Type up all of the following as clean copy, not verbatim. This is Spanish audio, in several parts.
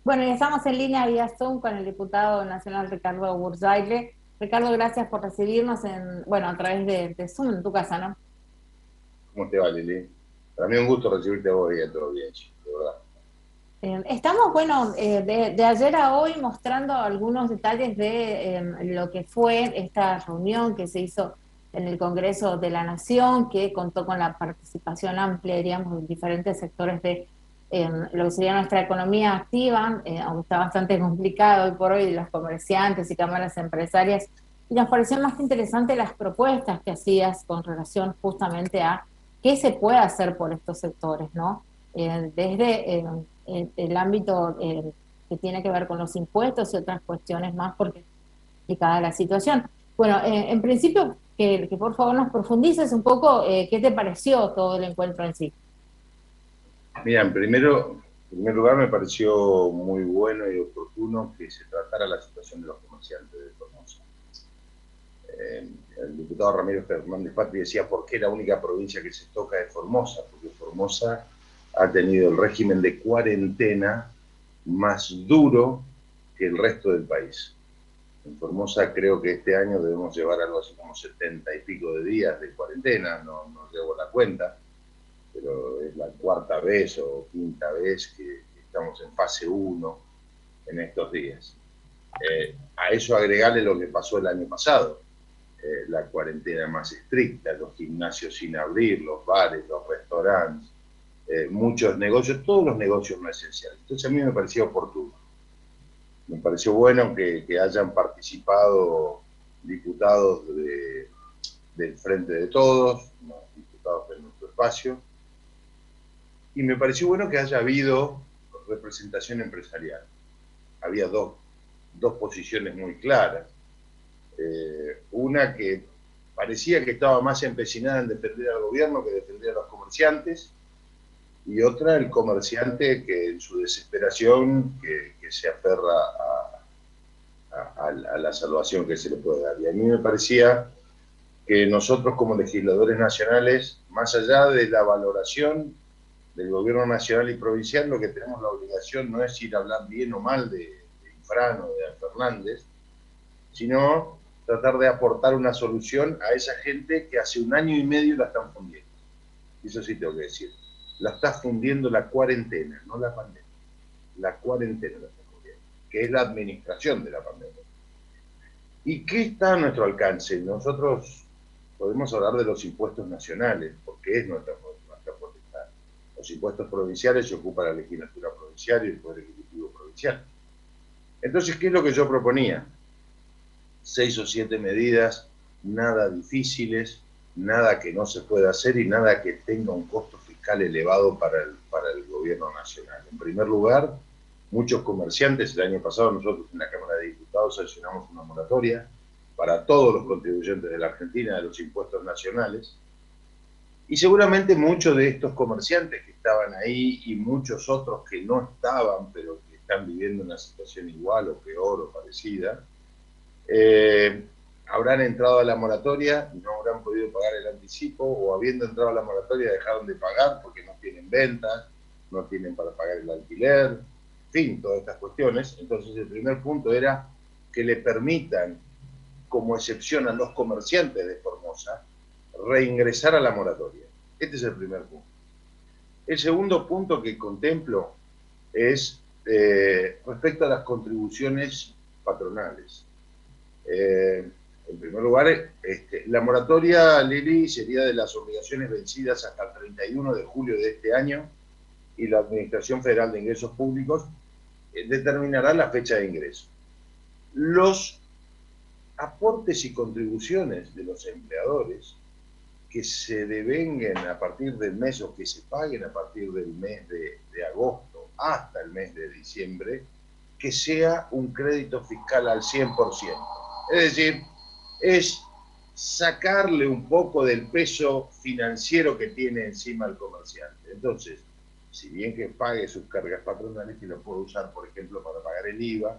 Bueno, y estamos en línea vía Zoom con el diputado nacional Ricardo Burzaile. Ricardo, gracias por recibirnos bueno, a través de Zoom en tu casa, ¿no? ¿Cómo te va, Lili? Para mí es un gusto recibirte a vos y a todo bien, de verdad. Estamos, bueno, de ayer a hoy mostrando algunos detalles de lo que fue esta reunión que se hizo en el Congreso de la Nación, que contó con la participación amplia, diríamos, de diferentes sectores de lo que sería nuestra economía activa, aunque está bastante complicado hoy por hoy, de los comerciantes y cámaras empresarias. Y nos pareció más que interesante las propuestas que hacías con relación justamente a qué se puede hacer por estos sectores, ¿no? Desde el ámbito que tiene que ver con los impuestos y otras cuestiones más, porque es complicada la situación. Bueno, en principio, que por favor nos profundices un poco qué te pareció todo el encuentro en sí. Mira, en primer lugar me pareció muy bueno y oportuno que se tratara la situación de los comerciantes de Formosa. El diputado Ramiro Fernández Patri decía por qué la única provincia que se toca es Formosa, porque Formosa ha tenido el régimen de cuarentena más duro que el resto del país. En Formosa creo que este año debemos llevar algo así como 70 y pico de días de cuarentena, no llevo la cuenta, pero es la cuarta vez o quinta vez que estamos en fase uno en estos días. A eso agregarle lo que pasó el año pasado, la cuarentena más estricta, los gimnasios sin abrir, los bares, los restaurantes, muchos negocios, todos los negocios no esenciales. Entonces a mí me pareció oportuno. Me pareció bueno que hayan participado diputados del Frente de Todos, ¿no? Diputados de nuestro espacio, y me pareció bueno que haya habido representación empresarial. Había dos posiciones muy claras. Una que parecía que estaba más empecinada en defender al gobierno que defender a los comerciantes, y otra el comerciante que en su desesperación que se aferra a la salvación que se le puede dar. Y a mí me parecía que nosotros como legisladores nacionales, más allá de la valoración del gobierno nacional y provincial, lo que tenemos la obligación no es ir a hablar bien o mal de Infran o de Fernández, sino tratar de aportar una solución a esa gente que hace un año y medio la están fundiendo. Eso sí tengo que decir. La está fundiendo la cuarentena, no la pandemia. La cuarentena la está fundiendo, que es la administración de la pandemia. ¿Y qué está a nuestro alcance? Nosotros podemos hablar de los impuestos nacionales, porque es nuestra potestad. Los impuestos provinciales se ocupa la legislatura provincial y el Poder Ejecutivo provincial. Entonces, ¿qué es lo que yo proponía? 6 o 7 medidas, nada difíciles, nada que no se pueda hacer y nada que tenga un costo fiscal elevado para el gobierno nacional. En primer lugar, muchos comerciantes, el año pasado nosotros en la Cámara de Diputados sancionamos una moratoria para todos los contribuyentes de la Argentina de los impuestos nacionales, y seguramente muchos de estos comerciantes que estaban ahí y muchos otros que no estaban, pero que están viviendo una situación igual o peor o parecida, habrán entrado a la moratoria, no habrán podido pagar el anticipo, o habiendo entrado a la moratoria dejaron de pagar porque no tienen ventas, no tienen para pagar el alquiler, en fin, todas estas cuestiones. Entonces el primer punto era que le permitan, como excepción a los comerciantes de Formosa, reingresar a la moratoria. Este es el primer punto. El segundo punto que contemplo es respecto a las contribuciones patronales. En primer lugar, la moratoria, Lili, sería de las obligaciones vencidas hasta el 31 de julio de este año, y la Administración Federal de Ingresos Públicos determinará la fecha de ingreso. Los aportes y contribuciones de los empleadores que se devenguen a partir del mes o que se paguen a partir del mes de agosto hasta el mes de diciembre, que sea un crédito fiscal al 100%. Es decir, es sacarle un poco del peso financiero que tiene encima el comerciante. Entonces, si bien que pague sus cargas patronales, que lo puede usar, por ejemplo, para pagar el IVA,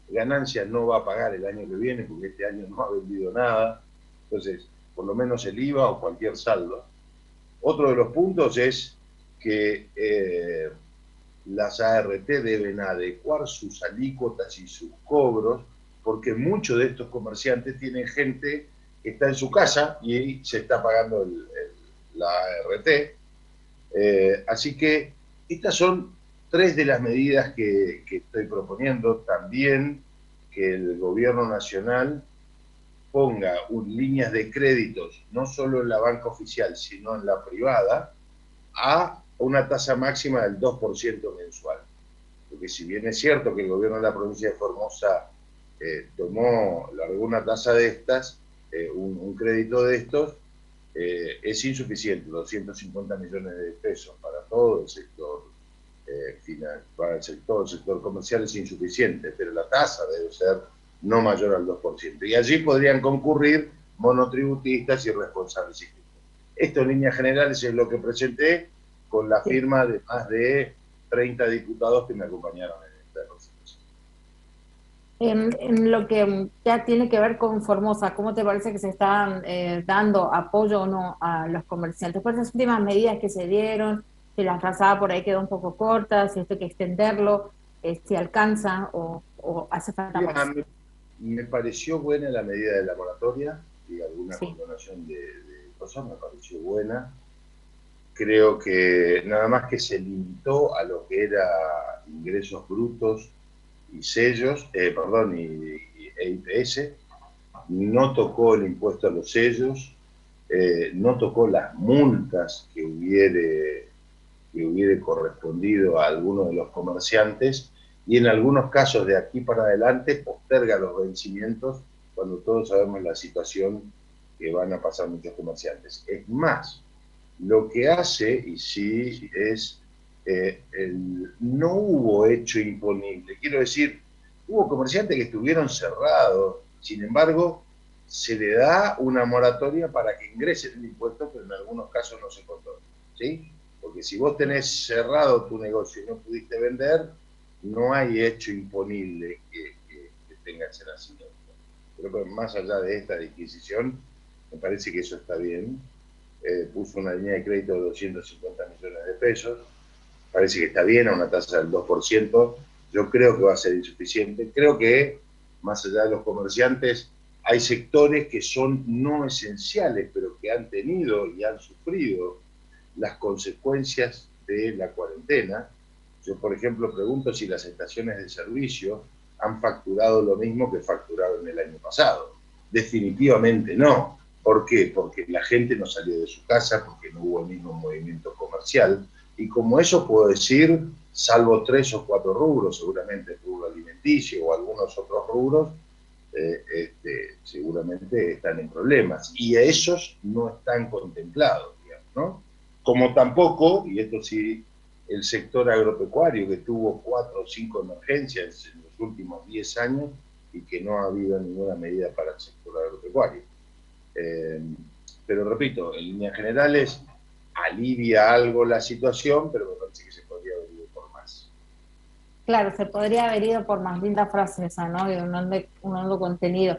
ganancias no va a pagar el año que viene porque este año no ha vendido nada. Entonces, por lo menos el IVA o cualquier saldo. Otro de los puntos es que las ART deben adecuar sus alícuotas y sus cobros, porque muchos de estos comerciantes tienen gente que está en su casa y se está pagando la ART. Así que estas son tres de las medidas que estoy proponiendo. También que el gobierno nacional ponga líneas de créditos, no solo en la banca oficial, sino en la privada, a una tasa máxima del 2% mensual. Porque si bien es cierto que el gobierno de la provincia de Formosa tomó alguna tasa de estas, un crédito de estos, es insuficiente, 250 millones de pesos para todo el sector final, para el sector comercial es insuficiente, pero la tasa debe ser no mayor al 2%. Y allí podrían concurrir monotributistas y responsables cíclicos. Esto en líneas generales es lo que presenté con la firma de más de 30 diputados que me acompañaron en esta presentación. En lo que ya tiene que ver con Formosa, ¿cómo te parece que se están dando apoyo o no a los comerciantes? Por esas últimas medidas que se dieron, si la frazada por ahí quedó un poco corta, si esto hay que extenderlo, si alcanza o hace falta Mira, más. me pareció buena la medida de la moratoria y alguna Sí. condonación de cosas me pareció buena. Creo que nada más que se limitó a lo que era ingresos brutos y sellos, perdón, e IPS, no tocó el impuesto a los sellos, no tocó las multas que hubiere correspondido a algunos de los comerciantes y en algunos casos de aquí para adelante posterga los vencimientos cuando todos sabemos la situación que van a pasar muchos comerciantes. Es más, lo que hace, y sí, es no hubo hecho imponible. Quiero decir, hubo comerciantes que estuvieron cerrados, sin embargo, se le da una moratoria para que ingresen el impuesto, pero en algunos casos no se controla, ¿sí? Porque si vos tenés cerrado tu negocio y no pudiste vender, no hay hecho imponible que tenga ese nacimiento. Pero más allá de esta disquisición, me parece que eso está bien. Puso una línea de crédito de 250 millones de pesos, parece que está bien a una tasa del 2%, yo creo que va a ser insuficiente, creo que más allá de los comerciantes, hay sectores que son no esenciales, pero que han tenido y han sufrido las consecuencias de la cuarentena. Yo, por ejemplo, pregunto si las estaciones de servicio han facturado lo mismo que facturaron el año pasado. Definitivamente no. ¿Por qué? Porque la gente no salió de su casa, porque no hubo el mismo movimiento comercial. Y como eso puedo decir, salvo 3 o 4 rubros, seguramente el rubro alimenticio o algunos otros rubros, seguramente están en problemas. Y a esos no están contemplados, digamos, ¿no? Como tampoco, y esto sí, el sector agropecuario, que tuvo 4 o 5 emergencias en los últimos 10 años y que no ha habido ninguna medida para el sector agropecuario. Pero repito, en líneas generales alivia algo la situación, pero me parece que se podría haber ido por más. Claro, se podría haber ido por más linda frase esa, ¿no? Y un hondo contenido.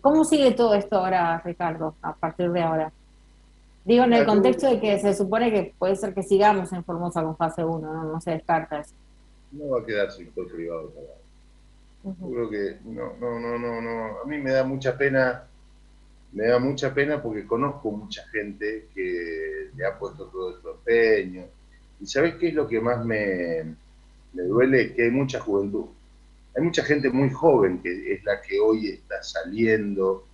¿Cómo sigue todo esto ahora, Ricardo, a partir de ahora? Digo, en el Mira, yo contexto de que se supone que puede ser que sigamos en Formosa con fase uno, ¿no? No se descarta eso. no va a quedar sector privado pagado. Yo Ujú. creo que no. A mí me da mucha pena porque conozco mucha gente que le ha puesto todo su empeño. ¿Y sabés qué es lo que más me duele? Que hay mucha juventud. Hay mucha gente muy joven que es la que hoy está saliendo,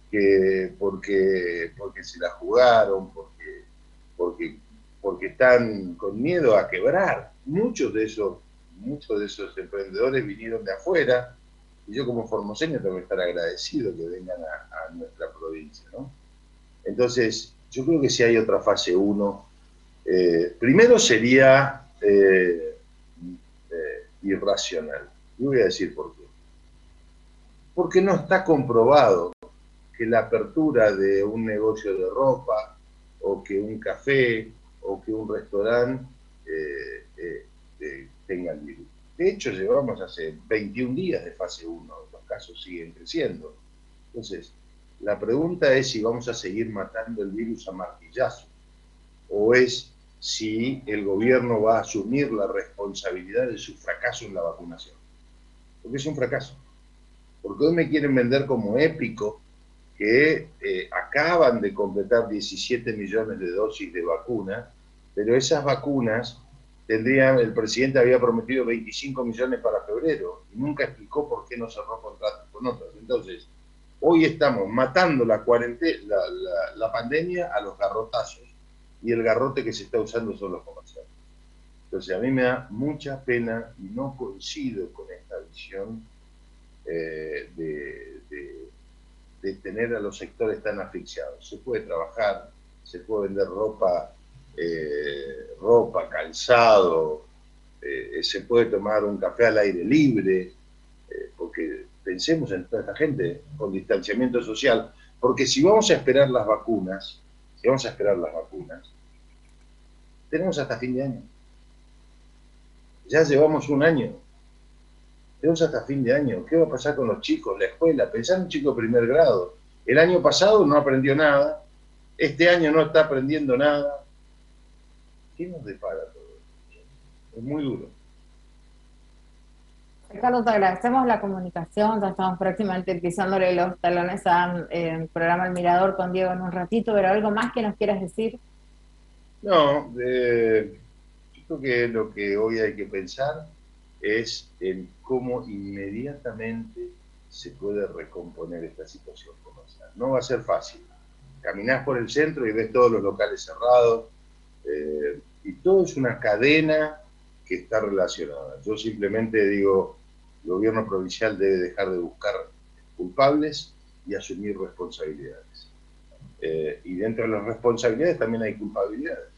que porque se la jugaron, porque, porque están con miedo a quebrar. Muchos de esos emprendedores vinieron de afuera, y yo como formoseño tengo que estar agradecido que vengan a nuestra provincia, ¿no? Entonces, yo creo que si hay otra fase uno, primero sería irracional. Y voy a decir por qué. Porque no está comprobado que la apertura de un negocio de ropa o que un café o que un restaurante tenga el virus. De hecho, llevamos hace 21 días de fase uno, los casos siguen creciendo. Entonces, la pregunta es si vamos a seguir matando el virus a martillazos o es si el gobierno va a asumir la responsabilidad de su fracaso en la vacunación. Porque es un fracaso. Porque hoy me quieren vender como épico que acaban de completar 17 millones de dosis de vacuna, pero esas vacunas tendrían, el presidente había prometido 25 millones para febrero y nunca explicó por qué no cerró contratos con otras. Entonces, hoy estamos matando la pandemia a los garrotazos, y el garrote que se está usando son los comerciales. Entonces, a mí me da mucha pena y no coincido con esta visión de tener a los sectores tan asfixiados. Se puede trabajar, se puede vender ropa, calzado, se puede tomar un café al aire libre, porque pensemos en toda esta gente con distanciamiento social, porque si vamos a esperar las vacunas, tenemos hasta fin de año. Ya llevamos un año. Tenemos hasta fin de año. ¿Qué va a pasar con los chicos? La escuela. Pensá en un chico de primer grado. El año pasado no aprendió nada. Este año no está aprendiendo nada. ¿Qué nos depara todo esto? Es muy duro. Ricardo, te agradecemos la comunicación, ya estamos prácticamente pisándole los talones al programa El Mirador con Diego en un ratito, pero algo más que nos quieras decir. No, yo creo que lo que hoy hay que pensar es en cómo inmediatamente se puede recomponer esta situación comercial. No va a ser fácil. Caminás por el centro y ves todos los locales cerrados, y todo es una cadena que está relacionada. Yo simplemente digo, el gobierno provincial debe dejar de buscar culpables y asumir responsabilidades. Y dentro de las responsabilidades también hay culpabilidades.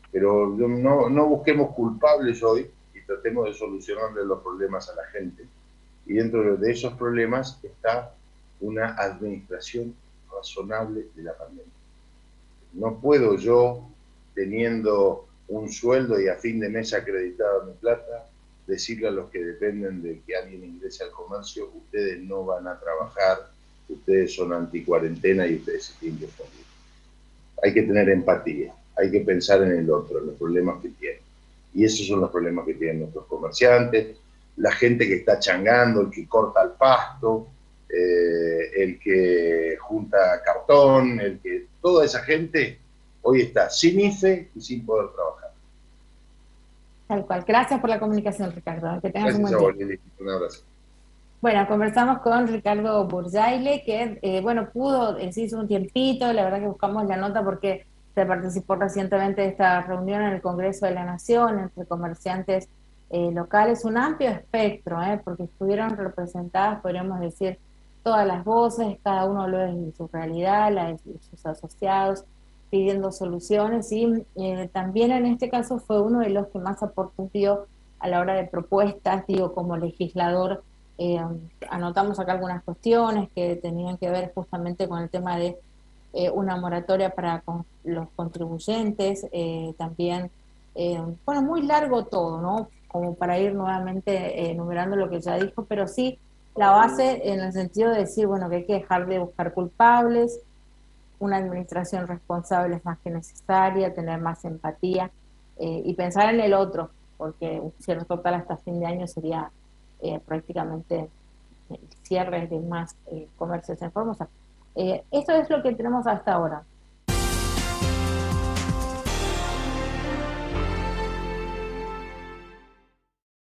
Pero no busquemos culpables hoy y tratemos de solucionarle los problemas a la gente. Y dentro de esos problemas está una administración razonable de la pandemia. No puedo yo, teniendo un sueldo y a fin de mes acreditado mi plata, decirle a los que dependen de que alguien ingrese al comercio, ustedes no van a trabajar, ustedes son anticuarentena y ustedes se tienen que salir. Hay que tener empatía, hay que pensar en el otro, en los problemas que tiene. Y esos son los problemas que tienen nuestros comerciantes, la gente que está changando, el que corta el pasto, el que junta cartón, toda esa gente hoy está sin IFE y sin poder trabajar. Tal cual. Gracias por la comunicación, Ricardo. Que tengas un buen Gracias a día. vos, un abrazo. Bueno, conversamos con Ricardo Burjaile, que, bueno, se hizo un tiempito, la verdad que buscamos la nota porque se participó recientemente de esta reunión en el Congreso de la Nación entre comerciantes locales, un amplio espectro, porque estuvieron representadas, podríamos decir, todas las voces, cada uno lo es en su realidad, la de sus asociados, pidiendo soluciones, y también en este caso fue uno de los que más aportes dio a la hora de propuestas, digo, como legislador. eh, Anotamos acá algunas cuestiones que tenían que ver justamente con el tema de una moratoria para los contribuyentes, también, bueno, muy largo todo, ¿no? Como para ir nuevamente enumerando lo que ya dijo, pero sí la base en el sentido de decir, bueno, que hay que dejar de buscar culpables, una administración responsable es más que necesaria, tener más empatía y pensar en el otro, porque un cierre total hasta fin de año sería prácticamente el cierre de más comercios en Formosa. Esto es lo que tenemos hasta ahora.